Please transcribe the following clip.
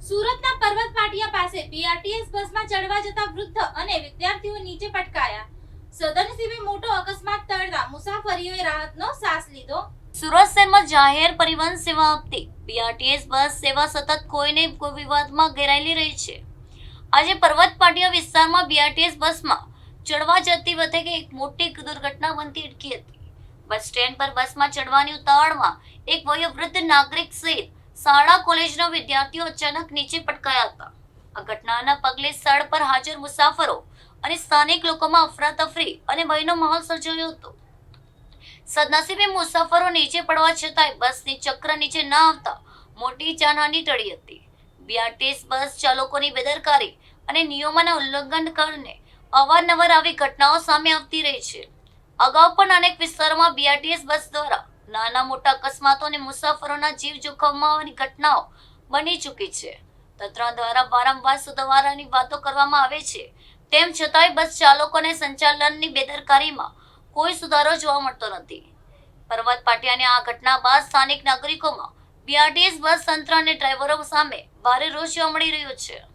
સુરતના પર્વત પાટિયા પાસે બીઆરટીએસ બસમાં ચડવા જતા વૃદ્ધ અને વિદ્યાર્થીઓ નીચે પટકાયા. સદનસીબે મોટો અકસ્માત ટળતા મુસાફરીઓએ રાહતનો શ્વાસ લીધો. સુરત શહેરમાં જાહેર પરિવહન સેવા આપતી બીઆરટીએસ બસ સેવા સતત કોઈને કોઈ વિવાદમાં ઘેરાયેલી રહી છે. આજે પર્વત પાટિયા વિસ્તારમાં બીઆરટીએસ બસમાં ચડવા જતી વખતે એક મોટી દુર્ઘટના બનતી અટકી હતી. બસ સ્ટેન્ડ પર બસમાં ચડવાની ઉતાવળમાં એક વયોવૃદ્ધ નાગરિક સહિત શાળા કોલેજના વિદ્યાર્થીઓ અચાનક નીચે પટકાયા હતા. આ ઘટનાના પગલે સ્થળ પર હાજર મુસાફરો અને સ્થાનિક લોકોમાં અફરાતફરી અને ભયનો માહોલ સર્જાયો હતો. સદનસીબે મુસાફરો નીચે પડવા છતાંય બસની ચક્ર નીચે ન આવતા મોટી જાનહાનિ ટળી હતી. બીઆરટીએસ બસ ચાલકોની બેદરકારી અને નિયમોના ઉલ્લંઘન કારણે અવારનવાર આવી ઘટનાઓ સામે આવતી રહી છે. અગાઉ પણ અનેક વિસ્તારોમાં બીઆરટીએસ બસ દ્વારા નાના મોટા અકસ્માતો અને મુસાફરોના જીવ જોખમવાની ઘટનાઓ બની ચૂકી છે. તંત્ર દ્વારા વારંવાર સુધારાની વાતો કરવામાં આવે છે, તેમ છતાંય બસ ચાલકો અને સંચાલનની બેદરકારીમાં કોઈ સુધારો જોવા મળતો નથી. પર્વત પાટિયાની આ ઘટના બાદ સ્થાનિક નાગરિકોમાં બીઆરટીએસ બસ તંત્ર અને ડ્રાઈવરો સામે ભારે રોષ જોવા મળી રહ્યો છે.